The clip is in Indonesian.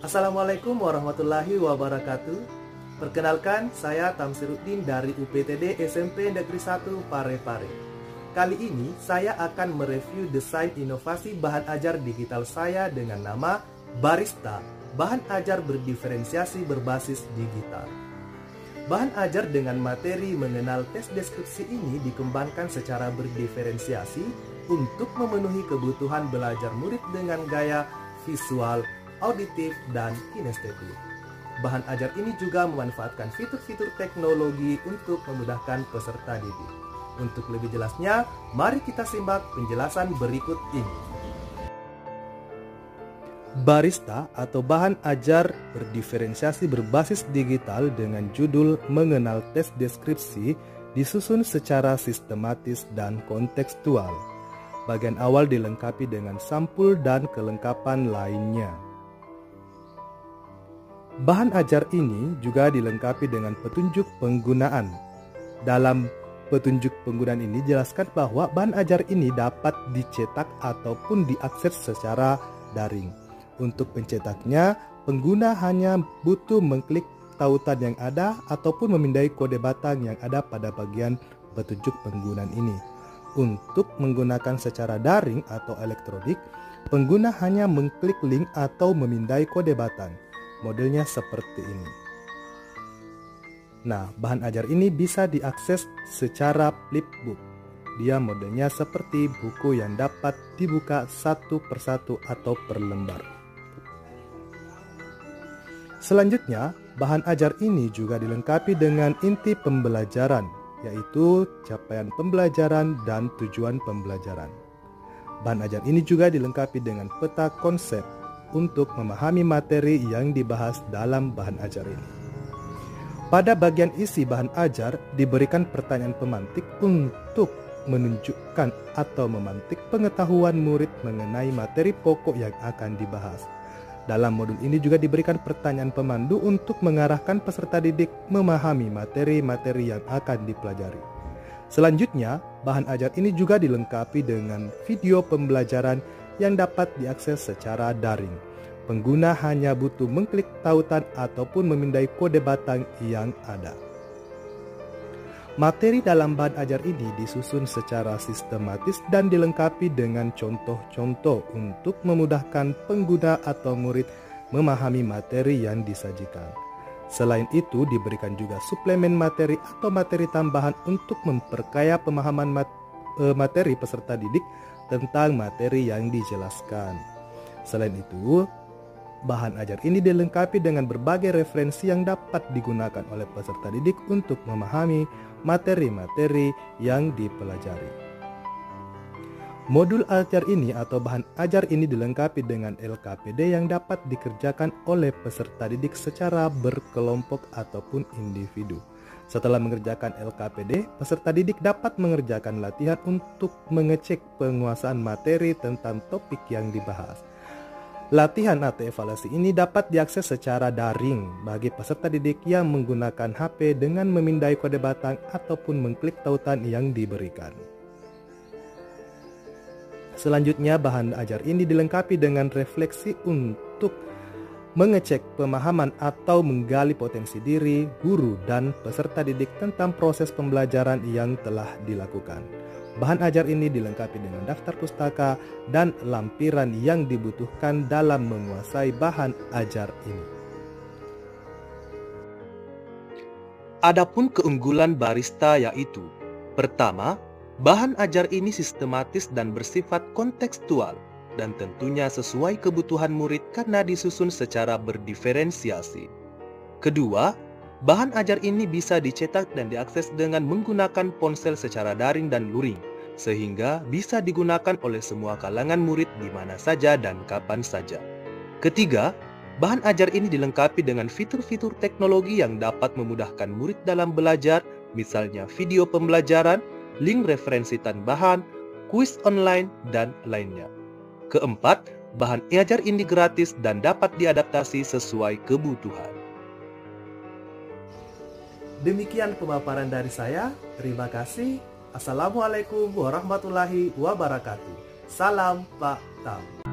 Assalamualaikum warahmatullahi wabarakatuh. Perkenalkan, saya Tamsiruddin dari UPTD SMP Negeri 1 Parepare. Kali ini saya akan mereview desain inovasi bahan ajar digital saya dengan nama Barista, bahan ajar berdiferensiasi berbasis digital. Bahan ajar dengan materi mengenal tes deskripsi ini dikembangkan secara berdiferensiasi untuk memenuhi kebutuhan belajar murid dengan gaya visual, auditif, dan kinestetik. Bahan ajar ini juga memanfaatkan fitur-fitur teknologi untuk memudahkan peserta didik. Untuk lebih jelasnya, mari kita simak penjelasan berikut ini. Barista atau bahan ajar berdiferensiasi berbasis digital dengan judul Mengenal Tes Deskripsi disusun secara sistematis dan kontekstual. Bagian awal dilengkapi dengan sampul dan kelengkapan lainnya. Bahan ajar ini juga dilengkapi dengan petunjuk penggunaan. Dalam petunjuk penggunaan ini dijelaskan bahwa bahan ajar ini dapat dicetak ataupun diakses secara daring. Untuk pencetaknya, pengguna hanya butuh mengklik tautan yang ada ataupun memindai kode batang yang ada pada bagian petunjuk penggunaan ini. Untuk menggunakan secara daring atau elektronik, pengguna hanya mengklik link atau memindai kode batang. Modelnya seperti ini. Nah, bahan ajar ini bisa diakses secara flipbook. Dia modelnya seperti buku yang dapat dibuka satu persatu atau per lembar. Selanjutnya, bahan ajar ini juga dilengkapi dengan inti pembelajaran, yaitu capaian pembelajaran dan tujuan pembelajaran. Bahan ajar ini juga dilengkapi dengan peta konsep untuk memahami materi yang dibahas dalam bahan ajar ini. Pada bagian isi bahan ajar diberikan pertanyaan pemantik untuk menunjukkan atau memantik pengetahuan murid mengenai materi pokok yang akan dibahas. Dalam modul ini juga diberikan pertanyaan pemandu untuk mengarahkan peserta didik memahami materi-materi yang akan dipelajari. Selanjutnya, bahan ajar ini juga dilengkapi dengan video pembelajaran yang dapat diakses secara daring. Pengguna hanya butuh mengklik tautan ataupun memindai kode batang yang ada. Materi dalam bahan ajar ini disusun secara sistematis dan dilengkapi dengan contoh-contoh untuk memudahkan pengguna atau murid memahami materi yang disajikan. Selain itu, diberikan juga suplemen materi atau materi tambahan untuk memperkaya pemahaman materi peserta didik tentang materi yang dijelaskan. Selain itu, bahan ajar ini dilengkapi dengan berbagai referensi yang dapat digunakan oleh peserta didik untuk memahami materi-materi yang dipelajari. Modul ajar ini atau bahan ajar ini dilengkapi dengan LKPD yang dapat dikerjakan oleh peserta didik secara berkelompok ataupun individu. Setelah mengerjakan LKPD, peserta didik dapat mengerjakan latihan untuk mengecek penguasaan materi tentang topik yang dibahas. Latihan atau evaluasi ini dapat diakses secara daring bagi peserta didik yang menggunakan HP dengan memindai kode batang ataupun mengklik tautan yang diberikan. Selanjutnya, bahan ajar ini dilengkapi dengan refleksi untuk mengecek pemahaman atau menggali potensi diri, guru, dan peserta didik tentang proses pembelajaran yang telah dilakukan. Bahan ajar ini dilengkapi dengan daftar pustaka dan lampiran yang dibutuhkan dalam menguasai bahan ajar ini. Adapun keunggulan Barista yaitu: pertama, bahan ajar ini sistematis dan bersifat kontekstual, dan tentunya sesuai kebutuhan murid karena disusun secara berdiferensiasi. Kedua, bahan ajar ini bisa dicetak dan diakses dengan menggunakan ponsel secara daring dan luring, sehingga bisa digunakan oleh semua kalangan murid di mana saja dan kapan saja. Ketiga, bahan ajar ini dilengkapi dengan fitur-fitur teknologi yang dapat memudahkan murid dalam belajar, misalnya video pembelajaran, link referensi tambahan, kuis online, dan lainnya. Keempat, bahan ajar ini gratis dan dapat diadaptasi sesuai kebutuhan. Demikian pemaparan dari saya. Terima kasih. Assalamualaikum warahmatullahi wabarakatuh. Salam Pak Tam.